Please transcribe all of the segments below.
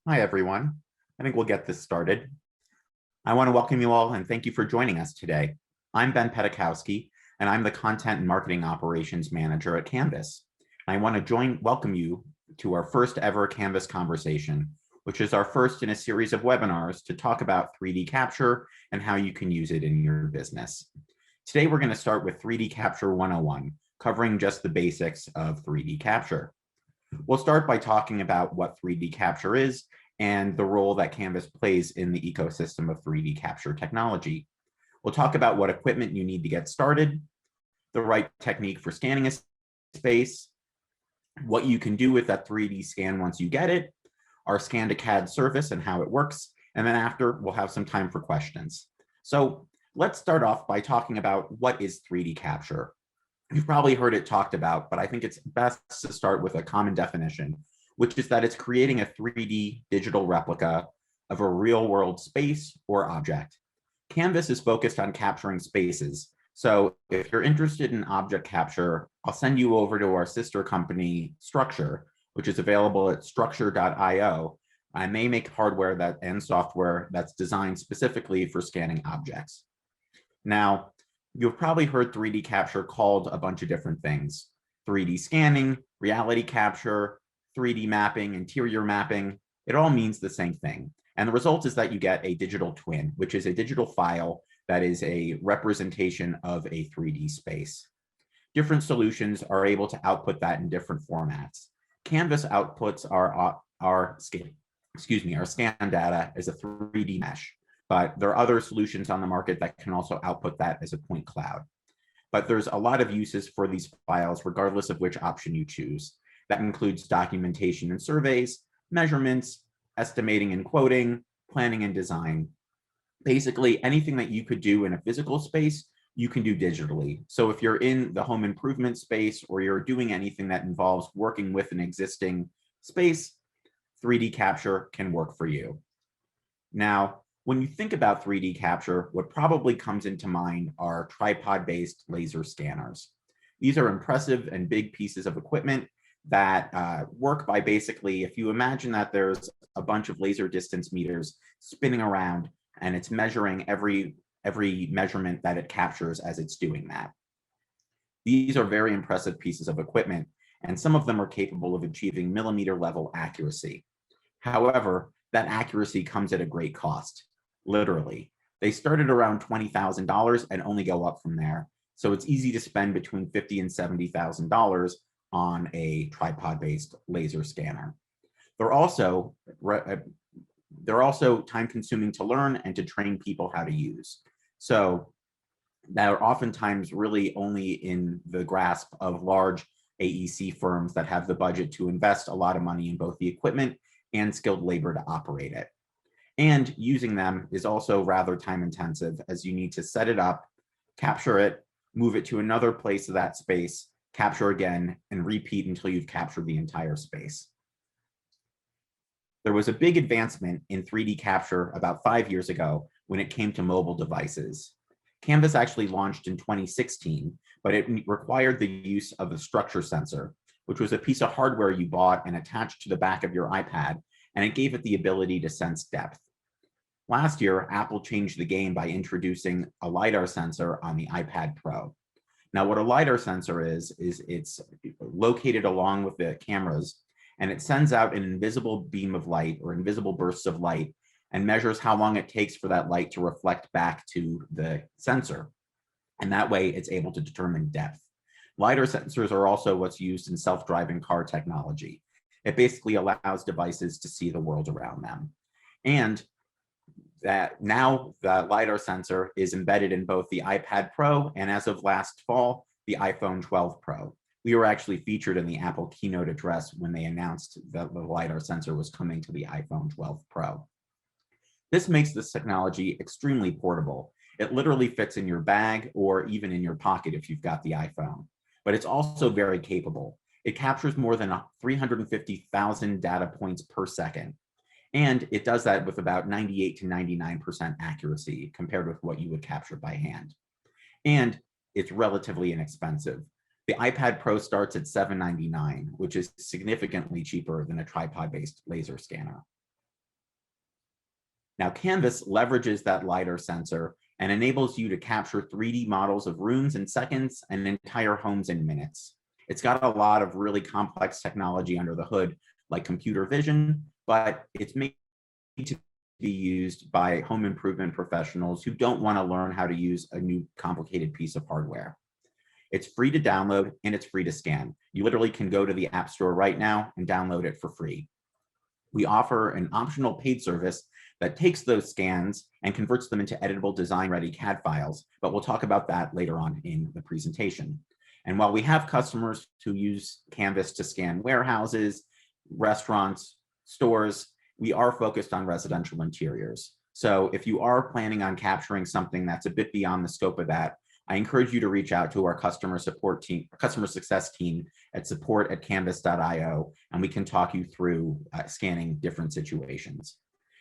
Hi, everyone. I think we'll get this started. I want to welcome you all and thank you for joining us today. I'm Ben Pedikowski, and I'm the Content and Marketing Operations Manager at Canvas. I want to welcome you to our first ever Canvas conversation, which is our first in a series of webinars to talk about 3D capture and how you can use it in your business. Today, we're going to start with 3D Capture 101, covering just the basics of 3D capture. We'll start by talking about what 3D capture is and the role that Canvas plays in the ecosystem of 3D capture technology. We'll talk about what equipment you need to get started, the right technique for scanning a space, what you can do with that 3D scan once you get it, our scan to CAD service and how it works, and then after we'll have some time for questions. So let's start off by talking about what is 3D capture. You've probably heard it talked about, but I think it's best to start with a common definition, which is that it's creating a 3D digital replica of a real world space or object. Canvas is focused on capturing spaces. So if you're interested in object capture, I'll send you over to our sister company, Structure, which is available at structure.io. I may make hardware and software that's designed specifically for scanning objects. Now, you've probably heard 3D capture called a bunch of different things: 3D scanning, reality capture, 3D mapping, interior mapping. It all means the same thing. And the result is that you get a digital twin, which is a digital file that is a representation of a 3D space. Different solutions are able to output that in different formats. Canvas outputs our scan data as a 3D mesh, but there are other solutions on the market that can also output that as a point cloud. But there's a lot of uses for these files, regardless of which option you choose. That includes documentation and surveys, measurements, estimating and quoting, planning and design. Basically, anything that you could do in a physical space, you can do digitally. So if you're in the home improvement space or you're doing anything that involves working with an existing space, 3D capture can work for you. Now, when you think about 3D capture, what probably comes into mind are tripod-based laser scanners. These are impressive and big pieces of equipment that work by basically, if you imagine that there's a bunch of laser distance meters spinning around and it's measuring every measurement that it captures as it's doing that. These are very impressive pieces of equipment, and some of them are capable of achieving millimeter level accuracy. However, that accuracy comes at a great cost, literally. They start at around $20,000 and only go up from there. So it's easy to spend between $50,000 and $70,000 on a tripod-based laser scanner. They're also time-consuming to learn and to train people how to use. So they're oftentimes really only in the grasp of large AEC firms that have the budget to invest a lot of money in both the equipment and skilled labor to operate it. And using them is also rather time intensive, as you need to set it up, capture it, move it to another place of that space, capture again, and repeat until you've captured the entire space. There was a big advancement in 3D capture about 5 years ago when it came to mobile devices. Canvas actually launched in 2016, but it required the use of a structure sensor, which was a piece of hardware you bought and attached to the back of your iPad, and it gave it the ability to sense depth. Last year, Apple changed the game by introducing a LiDAR sensor on the iPad Pro. Now, what a LiDAR sensor is it's located along with the cameras, and it sends out an invisible beam of light or invisible bursts of light and measures how long it takes for that light to reflect back to the sensor. And that way, it's able to determine depth. LiDAR sensors are also what's used in self-driving car technology. It basically allows devices to see the world around them. And that now the LiDAR sensor is embedded in both the iPad Pro and, as of last fall, the iPhone 12 Pro. We were actually featured in the Apple keynote address when they announced that the LiDAR sensor was coming to the iPhone 12 Pro. This makes this technology extremely portable. It literally fits in your bag or even in your pocket if you've got the iPhone, but it's also very capable. It captures more than 350,000 data points per second. And it does that with about 98 to 99% accuracy compared with what you would capture by hand. And it's relatively inexpensive. The iPad Pro starts at $799, which is significantly cheaper than a tripod-based laser scanner. Now, Canvas leverages that LiDAR sensor and enables you to capture 3D models of rooms in seconds and entire homes in minutes. It's got a lot of really complex technology under the hood, like computer vision, but it's made to be used by home improvement professionals who don't want to learn how to use a new complicated piece of hardware. It's free to download and it's free to scan. You literally can go to the App Store right now and download it for free. We offer an optional paid service that takes those scans and converts them into editable design-ready CAD files, but we'll talk about that later on in the presentation. And while we have customers who use Canvas to scan warehouses, restaurants, stores, we are focused on residential interiors. So if you are planning on capturing something that's a bit beyond the scope of that, I encourage you to reach out to our customer success team at support@canvas.io, and we can talk you through scanning different situations.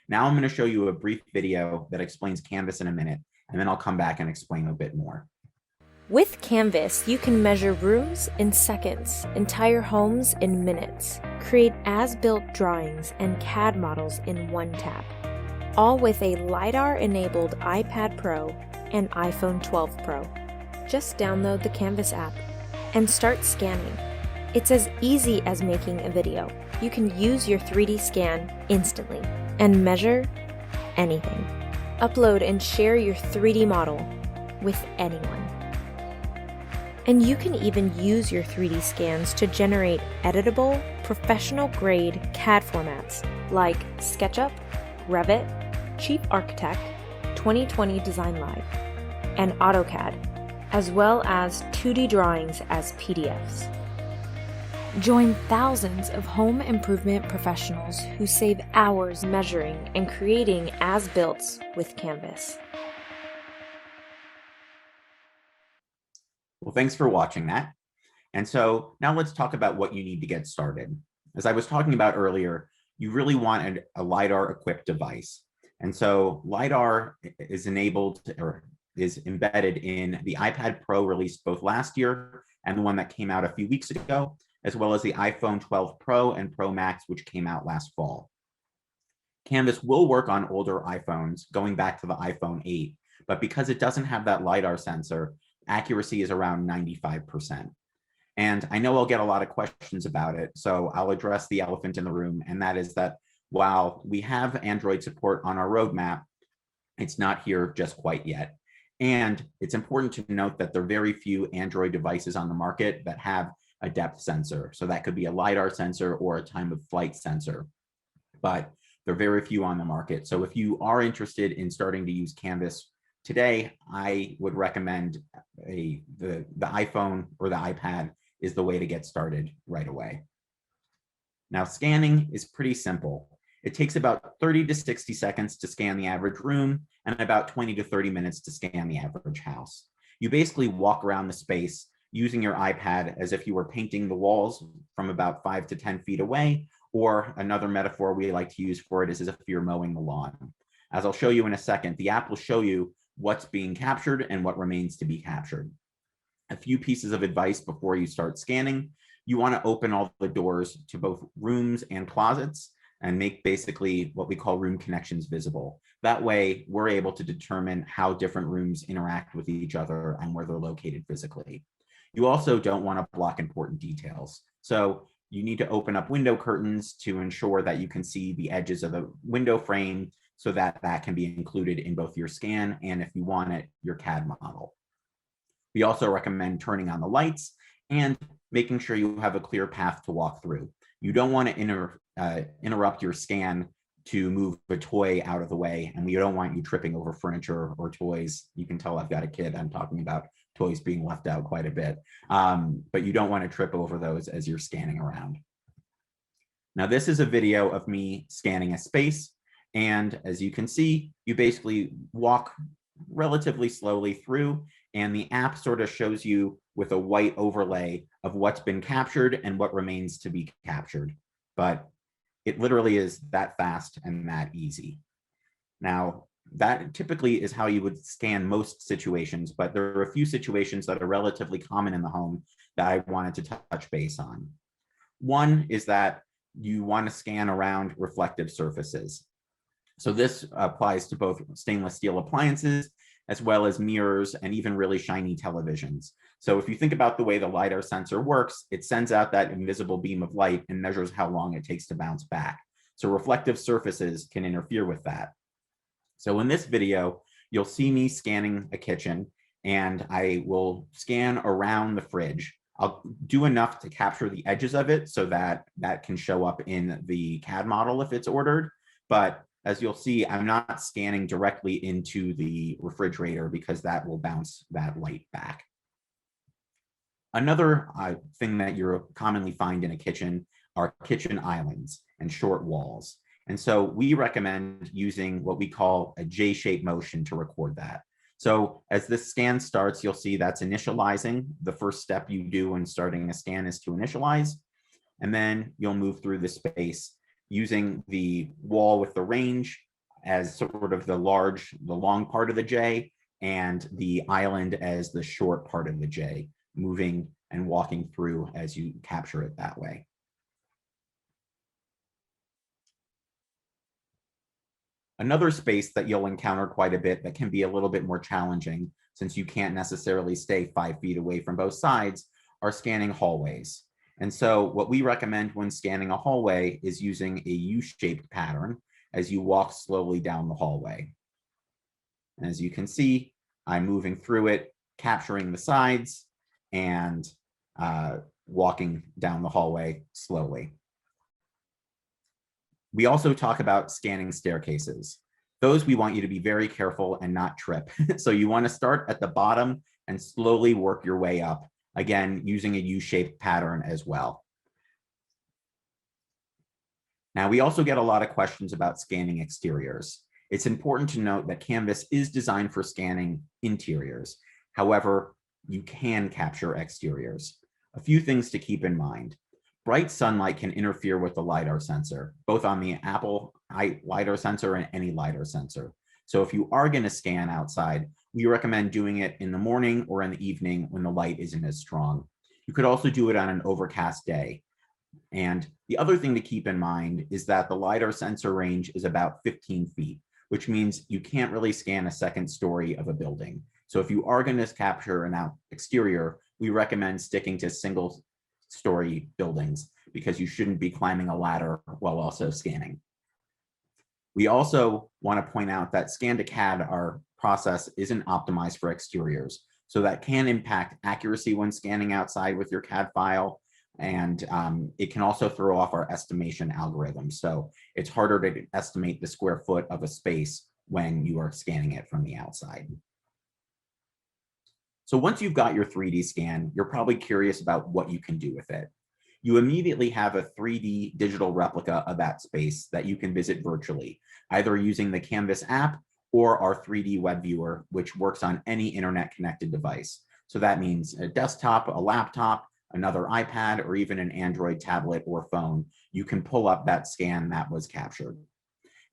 Now I'm going to show you a brief video that explains Canvas in a minute, and then I'll come back and explain a bit more. With Canvas, you can measure rooms in seconds, entire homes in minutes, create as-built drawings and CAD models in one tap, all with a LiDAR-enabled iPad Pro and iPhone 12 Pro. Just download the Canvas app and start scanning. It's as easy as making a video. You can use your 3D scan instantly and measure anything. Upload and share your 3D model with anyone. And you can even use your 3D scans to generate editable, professional-grade CAD formats like SketchUp, Revit, Chief Architect, 2020 Design Live, and AutoCAD, as well as 2D drawings as PDFs. Join thousands of home improvement professionals who save hours measuring and creating as-builts with Canvas. Well, thanks for watching that. And so now let's talk about what you need to get started. As I was talking about earlier, you really want a LiDAR equipped device. And so LiDAR is enabled or is embedded in the iPad Pro released both last year and the one that came out a few weeks ago, as well as the iPhone 12 Pro and Pro Max, which came out last fall. Canvas will work on older iPhones going back to the iPhone 8, but because it doesn't have that LiDAR sensor, accuracy is around 95%. And I know I'll get a lot of questions about it, so I'll address the elephant in the room, and that is that while we have Android support on our roadmap, it's not here just quite yet. And it's important to note that there are very few Android devices on the market that have a depth sensor. So that could be a LiDAR sensor or a time of flight sensor, but there are very few on the market. So if you are interested in starting to use Canvas today, I would recommend the iPhone or the iPad is the way to get started right away. Now, scanning is pretty simple. It takes about 30 to 60 seconds to scan the average room and about 20 to 30 minutes to scan the average house. You basically walk around the space using your iPad as if you were painting the walls from about 5 to 10 feet away, or another metaphor we like to use for it is as if you're mowing the lawn. As I'll show you in a second, the app will show you what's being captured and what remains to be captured. A few pieces of advice before you start scanning. You want to open all the doors to both rooms and closets and make basically what we call room connections visible. That way, we're able to determine how different rooms interact with each other and where they're located physically. You also don't want to block important details. So you need to open up window curtains to ensure that you can see the edges of the window frame so that that can be included in both your scan and, if you want it, your CAD model. We also recommend turning on the lights and making sure you have a clear path to walk through. You don't want to interrupt your scan to move a toy out of the way, and we don't want you tripping over furniture or toys. You can tell I've got a kid. I'm talking about toys being left out quite a bit, but you don't want to trip over those as you're scanning around. Now, this is a video of me scanning a space, and as you can see, you basically walk relatively slowly through, and the app sort of shows you with a white overlay of what's been captured and what remains to be captured. But it literally is that fast and that easy. Now, that typically is how you would scan most situations, but there are a few situations that are relatively common in the home that I wanted to touch base on. One is that you want to scan around reflective surfaces. So this applies to both stainless steel appliances, as well as mirrors and even really shiny televisions. So if you think about the way the LiDAR sensor works, it sends out that invisible beam of light and measures how long it takes to bounce back. So reflective surfaces can interfere with that. So in this video, you'll see me scanning a kitchen, and I will scan around the fridge. I'll do enough to capture the edges of it so that that can show up in the CAD model if it's ordered. But as you'll see, I'm not scanning directly into the refrigerator because that will bounce that light back. Another thing that you'll commonly find in a kitchen are kitchen islands and short walls. And so we recommend using what we call a J-shaped motion to record that. So as this scan starts, you'll see that's initializing. The first step you do when starting a scan is to initialize. And then you'll move through the space using the wall with the range as sort of the long part of the J, and the island as the short part of the J, moving and walking through as you capture it that way. Another space that you'll encounter quite a bit that can be a little bit more challenging, since you can't necessarily stay 5 feet away from both sides, are scanning hallways. And so what we recommend when scanning a hallway is using a U-shaped pattern as you walk slowly down the hallway. And as you can see, I'm moving through it, capturing the sides, and walking down the hallway slowly. We also talk about scanning staircases. Those we want you to be very careful and not trip. So you want to start at the bottom and slowly work your way up, again, using a U-shaped pattern as well. Now, we also get a lot of questions about scanning exteriors. It's important to note that Canvas is designed for scanning interiors. However, you can capture exteriors. A few things to keep in mind. Bright sunlight can interfere with the LiDAR sensor, both on the Apple LiDAR sensor and any LiDAR sensor. So if you are going to scan outside, we recommend doing it in the morning or in the evening when the light isn't as strong. You could also do it on an overcast day. And the other thing to keep in mind is that the LiDAR sensor range is about 15 feet, which means you can't really scan a second story of a building. So if you are going to capture an exterior, we recommend sticking to single-story buildings because you shouldn't be climbing a ladder while also scanning. We also want to point out that scan to CAD, our process, isn't optimized for exteriors. So that can impact accuracy when scanning outside with your CAD file. And it can also throw off our estimation algorithm. So it's harder to estimate the square foot of a space when you are scanning it from the outside. So once you've got your 3D scan, you're probably curious about what you can do with it. You immediately have a 3D digital replica of that space that you can visit virtually, either using the Canvas app or our 3D web viewer, which works on any internet connected device. So that means a desktop, a laptop, another iPad, or even an Android tablet or phone. You can pull up that scan that was captured.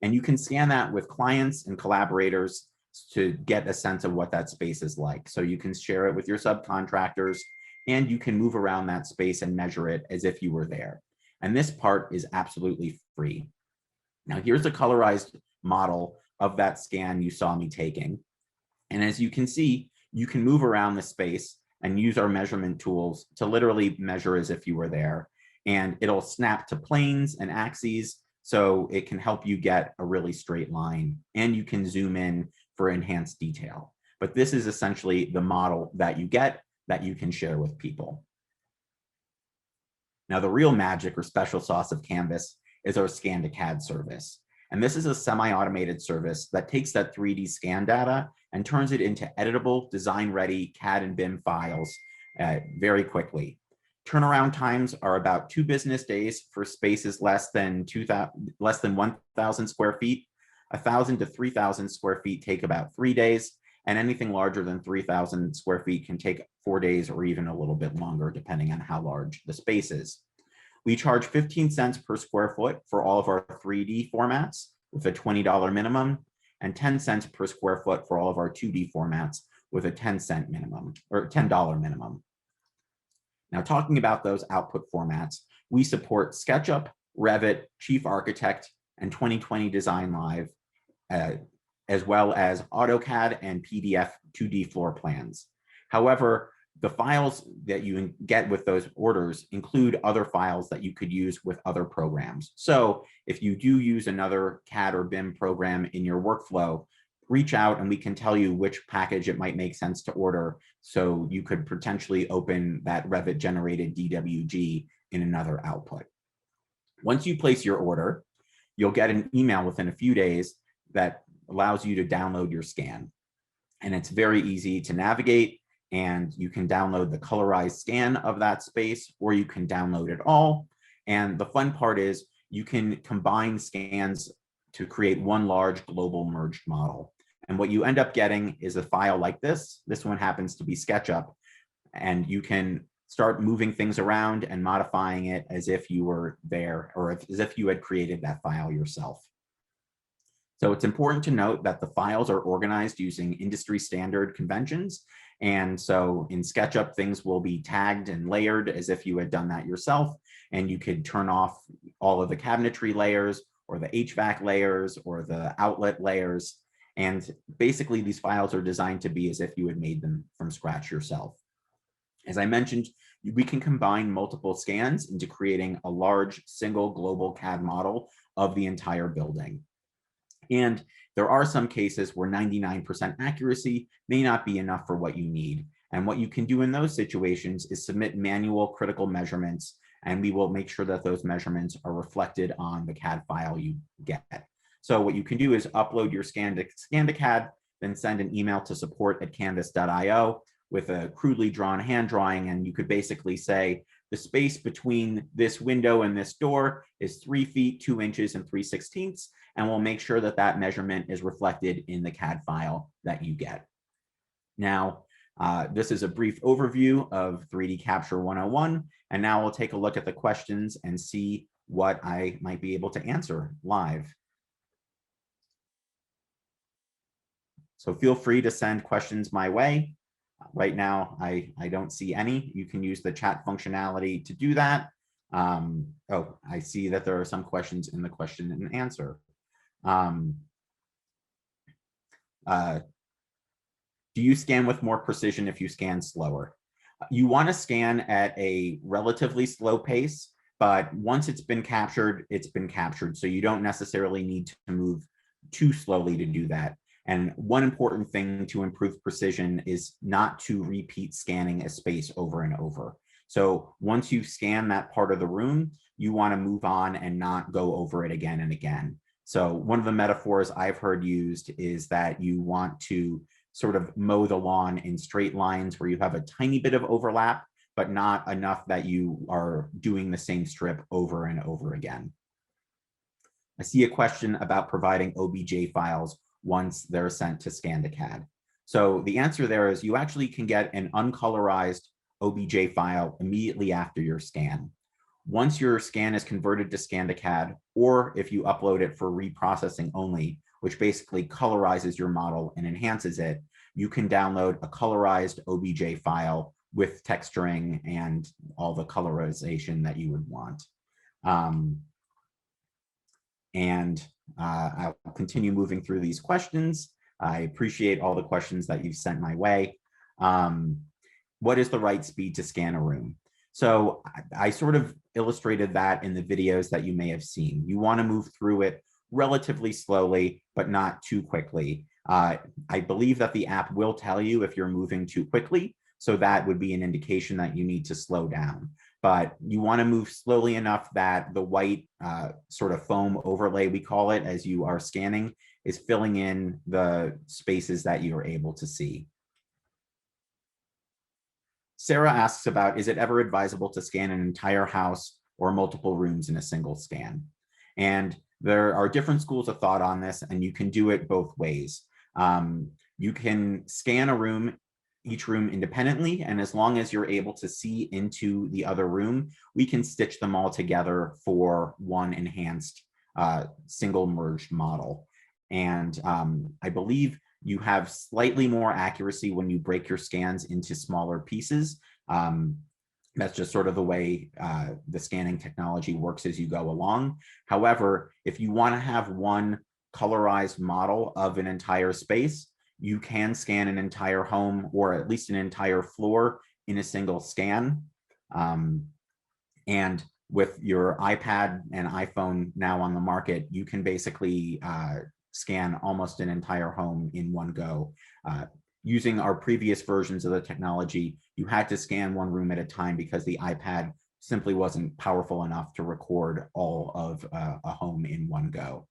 And you can scan that with clients and collaborators to get a sense of what that space is like. So you can share it with your subcontractors, and you can move around that space and measure it as if you were there. And this part is absolutely free. Now, here's a colorized model of that scan you saw me taking. And as you can see, you can move around the space and use our measurement tools to literally measure as if you were there. And it'll snap to planes and axes, so it can help you get a really straight line, and you can zoom in for enhanced detail. But this is essentially the model that you get that you can share with people. Now, the real magic or special sauce of Canvas is our scan to CAD service. And this is a semi-automated service that takes that 3D scan data and turns it into editable, design-ready CAD and BIM files very quickly. Turnaround times are about 2 business days for spaces less than 1,000 square feet. 1,000 to 3,000 square feet take about 3 days, and anything larger than 3,000 square feet can take 4 days or even a little bit longer, depending on how large the space is. We charge 15 cents per square foot for all of our 3D formats with a $20 minimum, and 10 cents per square foot for all of our 2D formats with a 10-cent minimum or $10 minimum. Now, talking about those output formats, we support SketchUp, Revit, Chief Architect, and 2020 Design Live, uh, as well as AutoCAD and PDF 2D floor plans. However, the files that you get with those orders include other files that you could use with other programs. So if you do use another CAD or BIM program in your workflow, reach out and we can tell you which package it might make sense to order, so you could potentially open that Revit generated DWG in another output. Once you place your order, you'll get an email within a few days that allows you to download your scan. And it's very easy to navigate, and you can download the colorized scan of that space, or you can download it all. And the fun part is you can combine scans to create one large global merged model. And what you end up getting is a file like this. This one happens to be SketchUp, and you can start moving things around and modifying it as if you were there, or as if you had created that file yourself. So it's important to note that the files are organized using industry standard conventions. And so in SketchUp, things will be tagged and layered as if you had done that yourself. And you could turn off all of the cabinetry layers or the HVAC layers or the outlet layers. And basically these files are designed to be as if you had made them from scratch yourself. As I mentioned, we can combine multiple scans into creating a large single global CAD model of the entire building. And there are some cases where 99% accuracy may not be enough for what you need. And what you can do in those situations is submit manual critical measurements, and we will make sure that those measurements are reflected on the CAD file you get. So what you can do is upload your scan to CAD, then send an email to support@canvas.io with a crudely drawn hand drawing, and you could basically say, the space between this window and this door is 3 feet, 2 inches, and 3/16, and we'll make sure that that measurement is reflected in the CAD file that you get. Now, this is a brief overview of 3D Capture 101, and now we'll take a look at the questions and see what I might be able to answer live. So feel free to send questions my way. Right now, I don't see any. You can use the chat functionality to do that. Oh, I see that there are some questions in the question and answer. Do you scan with more precision if you scan slower? You want to scan at a relatively slow pace, but once it's been captured, it's been captured. So you don't necessarily need to move too slowly to do that. And one important thing to improve precision is not to repeat scanning a space over and over. So once you scan that part of the room, you want to move on and not go over it again and again. So one of the metaphors I've heard used is that you want to sort of mow the lawn in straight lines where you have a tiny bit of overlap, but not enough that you are doing the same strip over and over again. I see a question about providing OBJ files once they're sent to Scan to CAD. So the answer there is you actually can get an uncolorized OBJ file immediately after your scan. Once your scan is converted to Scan to CAD, or if you upload it for reprocessing only, which basically colorizes your model and enhances it, you can download a colorized OBJ file with texturing and all the colorization that you would want. I'll continue moving through these questions. I appreciate all the questions that you've sent my way. What is the right speed to scan a room? So I sort of illustrated that in the videos that you may have seen. You want to move through it relatively slowly, but not too quickly. I believe that the app will tell you if you're moving too quickly, so that would be an indication that you need to slow down. But you want to move slowly enough that the white sort of foam overlay, we call it, as you are scanning, is filling in the spaces that you are able to see. Sarah asks about, is it ever advisable to scan an entire house or multiple rooms in a single scan? And there are different schools of thought on this, and you can do it both ways. You can scan a room, each room independently, and as long as you're able to see into the other room, we can stitch them all together for one enhanced single merged model. And I believe you have slightly more accuracy when you break your scans into smaller pieces. That's just sort of the way the scanning technology works as you go along. However, if you want to have one colorized model of an entire space, you can scan an entire home or at least an entire floor in a single scan. And with your iPad and iPhone now on the market, you can basically scan almost an entire home in one go. Using our previous versions of the technology, you had to scan one room at a time because the iPad simply wasn't powerful enough to record all of a home in one go.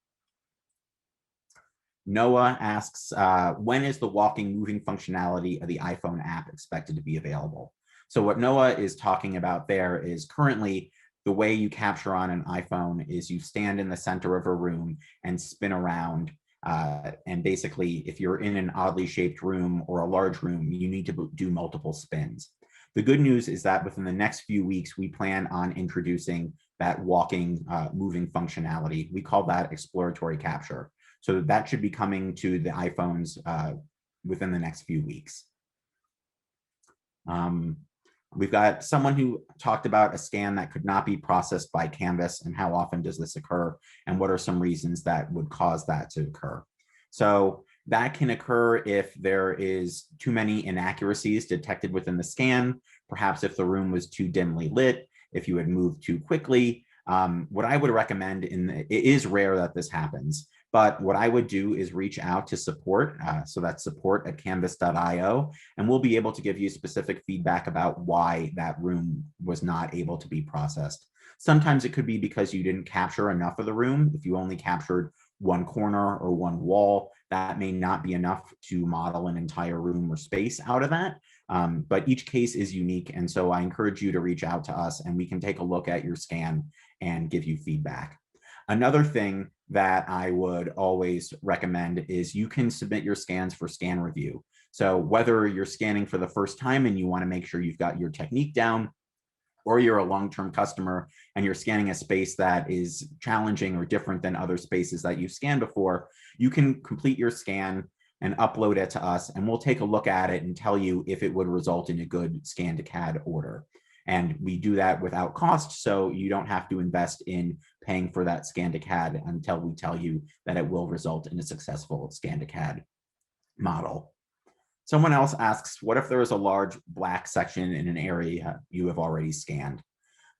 Noah asks, when is the walking moving functionality of the iPhone app expected to be available? So what Noah is talking about there is currently the way you capture on an iPhone is you stand in the center of a room and spin around. And basically, if you're in an oddly shaped room or a large room, you need to do multiple spins. The good news is that within the next few weeks, we plan on introducing that walking, moving functionality. We call that exploratory capture. So that should be coming to the iPhones within the next few weeks. We've got someone who talked about a scan that could not be processed by Canvas and how often does this occur and what are some reasons that would cause that to occur. So that can occur if there is too many inaccuracies detected within the scan, perhaps if the room was too dimly lit, if you had moved too quickly. What I would recommend, it is rare that this happens, but what I would do is reach out to support. So that's support@canvas.io, and we'll be able to give you specific feedback about why that room was not able to be processed. Sometimes it could be because you didn't capture enough of the room. If you only captured one corner or one wall, that may not be enough to model an entire room or space out of that. But each case is unique. And so I encourage you to reach out to us and we can take a look at your scan and give you feedback. Another thing that I would always recommend is you can submit your scans for scan review. So whether you're scanning for the first time and you want to make sure you've got your technique down, or you're a long-term customer and you're scanning a space that is challenging or different than other spaces that you've scanned before, you can complete your scan and upload it to us, and we'll take a look at it and tell you if it would result in a good scan to CAD order. And we do that without cost, so you don't have to invest in paying for that scan to CAD until we tell you that it will result in a successful scan to CAD model. Someone else asks, what if there is a large black section in an area you have already scanned?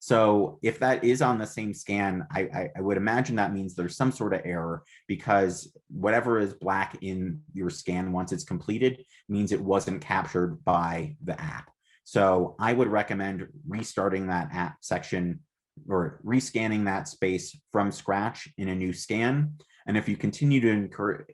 So if that is on the same scan, I would imagine that means there's some sort of error, because whatever is black in your scan once it's completed means it wasn't captured by the app. So I would recommend restarting that app section or rescanning that space from scratch in a new scan. And if you continue to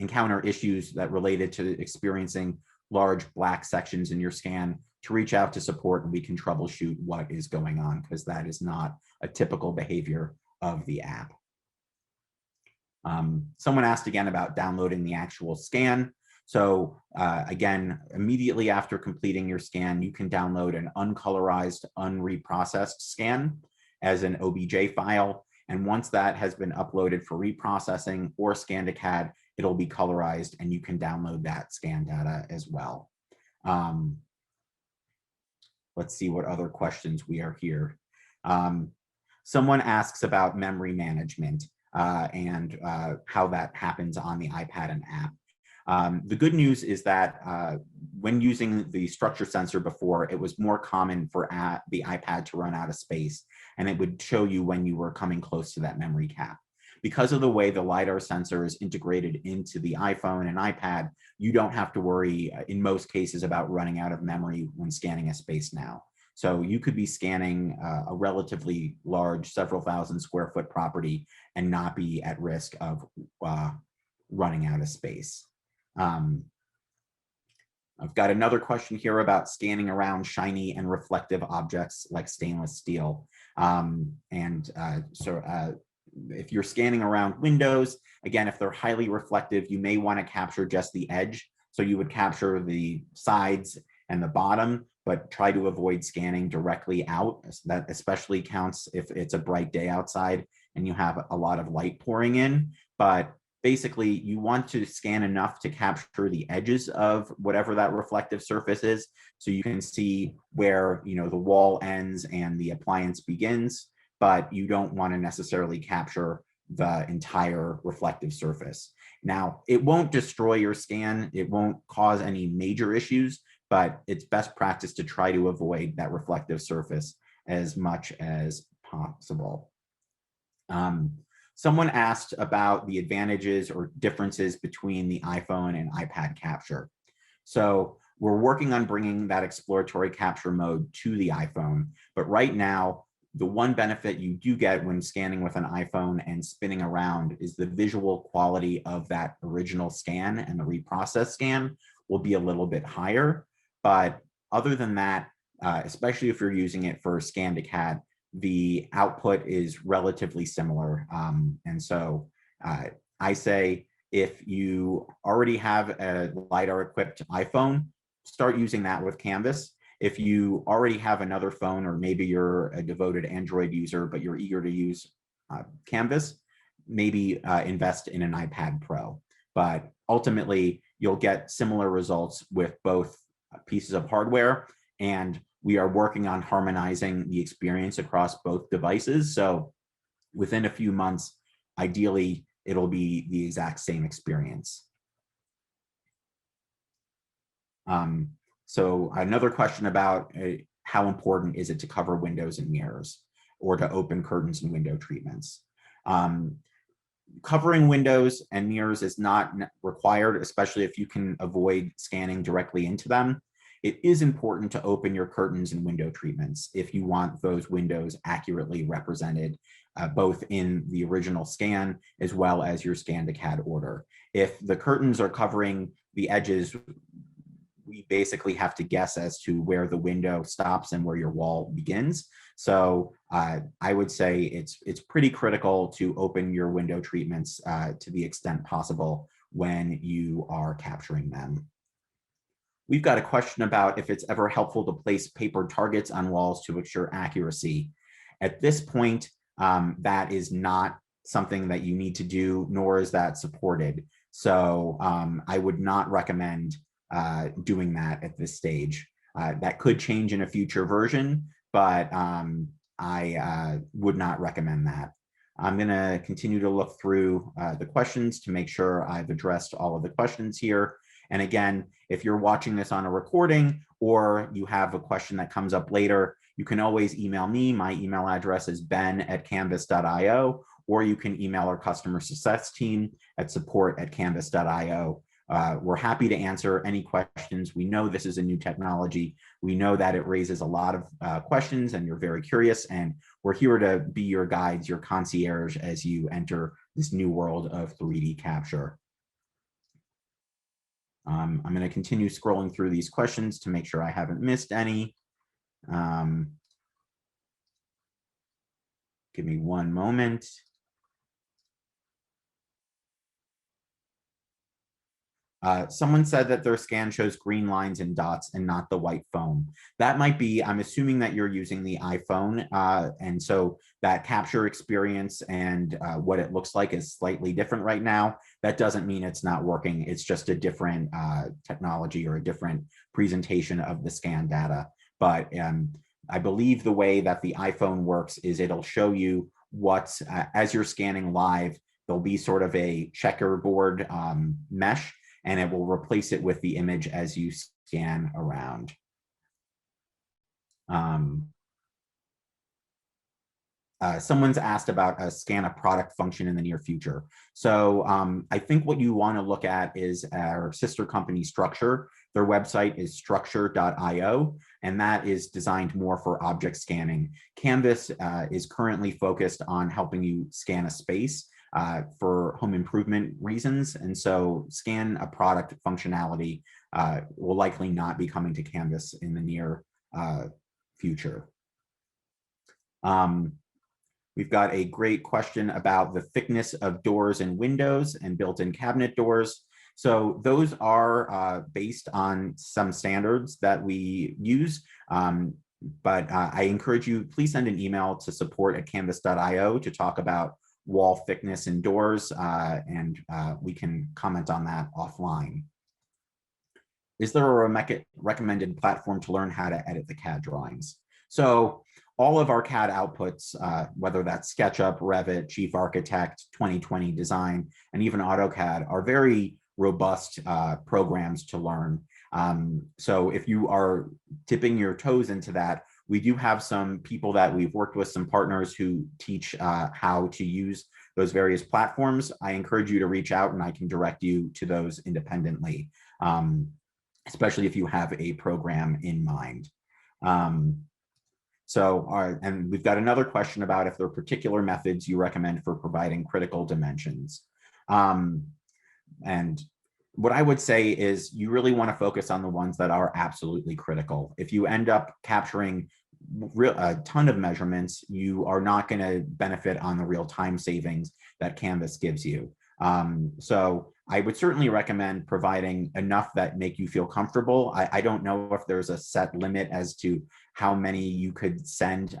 encounter issues that related to experiencing large black sections in your scan, to reach out to support and we can troubleshoot what is going on, because that is not a typical behavior of the app. Someone asked again about downloading the actual scan. So again, immediately after completing your scan, you can download an uncolorized, unreprocessed scan as an OBJ file. And once that has been uploaded for reprocessing or scan to CAD, it'll be colorized and you can download that scan data as well. Let's see what other questions we are here. Someone asks about memory management and how that happens on the iPad and app. The good news is that when using the structure sensor before, it was more common for the iPad to run out of space, and it would show you when you were coming close to that memory cap. Because of the way the LiDAR sensor is integrated into the iPhone and iPad, you don't have to worry in most cases about running out of memory when scanning a space now. So you could be scanning a relatively large, several thousand square foot property and not be at risk of running out of space. I've got another question here about scanning around shiny and reflective objects like stainless steel. If you're scanning around windows, again, if they're highly reflective, you may want to capture just the edge. So you would capture the sides and the bottom, but try to avoid scanning directly out. That especially counts if it's a bright day outside and you have a lot of light pouring in. But basically, you want to scan enough to capture the edges of whatever that reflective surface is, so you can see where the wall ends and the appliance begins. But you don't want to necessarily capture the entire reflective surface. Now, it won't destroy your scan. It won't cause any major issues, but it's best practice to try to avoid that reflective surface as much as possible. Someone asked about the advantages or differences between the iPhone and iPad capture. So we're working on bringing that exploratory capture mode to the iPhone, but right now, the one benefit you do get when scanning with an iPhone and spinning around is the visual quality of that original scan, and the reprocessed scan will be a little bit higher. But other than that, especially if you're using it for scan to CAD, the output is relatively similar. And so I say, if you already have a LiDAR equipped iPhone, start using that with Canvas. If you already have another phone, or maybe you're a devoted Android user, but you're eager to use Canvas, maybe invest in an iPad Pro. But ultimately, you'll get similar results with both pieces of hardware, and we are working on harmonizing the experience across both devices. So within a few months, ideally, it'll be the exact same experience. So another question about how important is it to cover windows and mirrors, or to open curtains and window treatments. Covering windows and mirrors is not required, especially if you can avoid scanning directly into them. It is important to open your curtains and window treatments if you want those windows accurately represented, both in the original scan as well as your scan to CAD order. If the curtains are covering the edges, we basically have to guess as to where the window stops and where your wall begins. So I would say it's pretty critical to open your window treatments to the extent possible when you are capturing them. We've got a question about if it's ever helpful to place paper targets on walls to ensure accuracy. At this point, that is not something that you need to do, nor is that supported. So I would not recommend doing that at this stage. That could change in a future version, but I would not recommend that. I'm going to continue to look through the questions to make sure I've addressed all of the questions here. And again, if you're watching this on a recording, or you have a question that comes up later, you can always email me. My email address is ben@canvas.io, or you can email our customer success team at support@canvas.io. We're happy to answer any questions. We know this is a new technology. We know that it raises a lot of questions, and you're very curious, and we're here to be your guides, your concierge, as you enter this new world of 3D capture. I'm going to continue scrolling through these questions to make sure I haven't missed any. Give me one moment. Someone said that their scan shows green lines and dots and not the white foam. That might be, I'm assuming that you're using the iPhone, and so that capture experience and what it looks like is slightly different right now. That doesn't mean it's not working. It's just a different technology, or a different presentation of the scan data. But I believe the way that the iPhone works is it'll show you what's, as you're scanning live, there'll be sort of a checkerboard mesh, and it will replace it with the image as you scan around. Someone's asked about a scan a product function in the near future. So I think what you want to look at is our sister company Structure. Their website is structure.io, and that is designed more for object scanning. Canvas is currently focused on helping you scan a space for home improvement reasons. And so scan a product functionality will likely not be coming to Canvas in the near future. We've got a great question about the thickness of doors and windows and built-in cabinet doors. So those are based on some standards that we use. But I encourage you, please send an email to support@canvas.io to talk about wall thickness and doors, and we can comment on that offline. Is there a recommended platform to learn how to edit the CAD drawings? So all of our CAD outputs, whether that's SketchUp, Revit, Chief Architect, 2020 Design, and even AutoCAD, are very robust programs to learn. So if you are dipping your toes into that, we do have some people that we've worked with, some partners who teach how to use those various platforms. I encourage you to reach out and I can direct you to those independently, especially if you have a program in mind. And we've got another question about if there are particular methods you recommend for providing critical dimensions. And what I would say is you really want to focus on the ones that are absolutely critical. If you end up capturing a ton of measurements, you are not going to benefit on the real time savings that Canvas gives you. So I would certainly recommend providing enough that make you feel comfortable. I don't know if there's a set limit as to how many you could send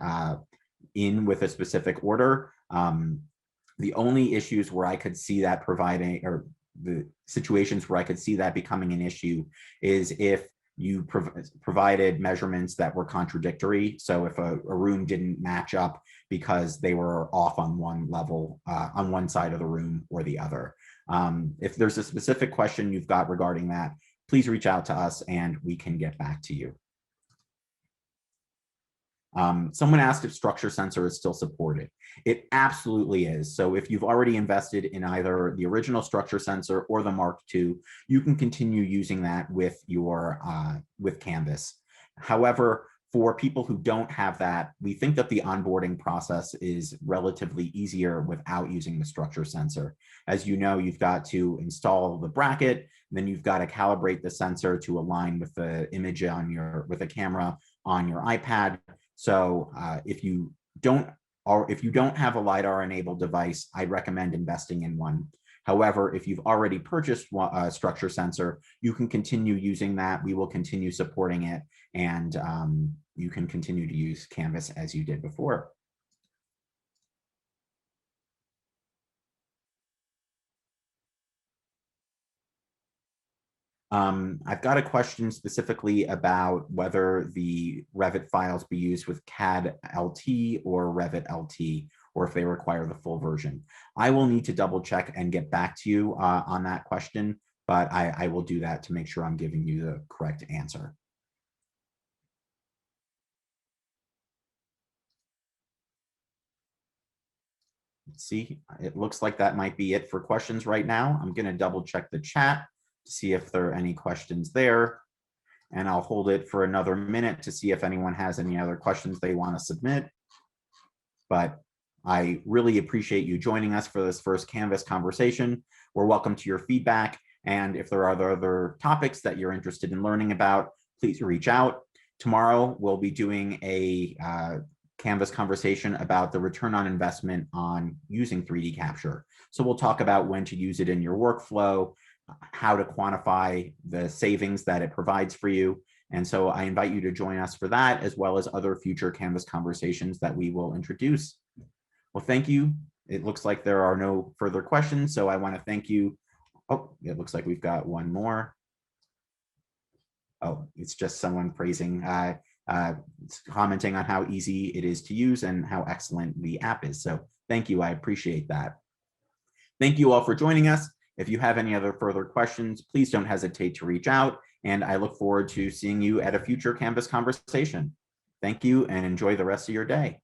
in with a specific order. The only issues where I could see that providing, or the situations where I could see that becoming an issue, is if you provided measurements that were contradictory. So if a room didn't match up because they were off on one level, on one side of the room or the other. If there's a specific question you've got regarding that, please reach out to us and we can get back to you. Someone asked if Structure Sensor is still supported. It absolutely is. So if you've already invested in either the original Structure Sensor or the Mark II, you can continue using that with your with Canvas. However, for people who don't have that, we think that the onboarding process is relatively easier without using the Structure Sensor. As you know, you've got to install the bracket, then you've got to calibrate the sensor to align with the image on your, with a camera on your iPad. So if you don't have a LiDAR enabled device, I recommend investing in one. However, if you've already purchased a Structure Sensor, you can continue using that. We will continue supporting it, and you can continue to use Canvas as you did before. I've got a question specifically about whether the Revit files be used with CAD LT or Revit LT, or if they require the full version. I will need to double check and get back to you on that question, but I will do that to make sure I'm giving you the correct answer. Let's see, it looks like that might be it for questions right now. I'm going to double check the chat to see if there are any questions there. And I'll hold it for another minute to see if anyone has any other questions they want to submit. But I really appreciate you joining us for this first Canvas conversation. We're welcome to your feedback. And if there are other topics that you're interested in learning about, please reach out. Tomorrow, we'll be doing a Canvas conversation about the return on investment on using 3D capture. So we'll talk about when to use it in your workflow, how to quantify the savings that it provides for you. And so I invite you to join us for that, as well as other future Canvas conversations that we will introduce. Well, thank you. It looks like there are no further questions, so I want to thank you. Oh, it looks like we've got one more. Oh, it's just someone praising, commenting on how easy it is to use and how excellent the app is. So thank you, I appreciate that. Thank you all for joining us. If you have any other further questions, please don't hesitate to reach out, and I look forward to seeing you at a future Canvas conversation. Thank you and enjoy the rest of your day.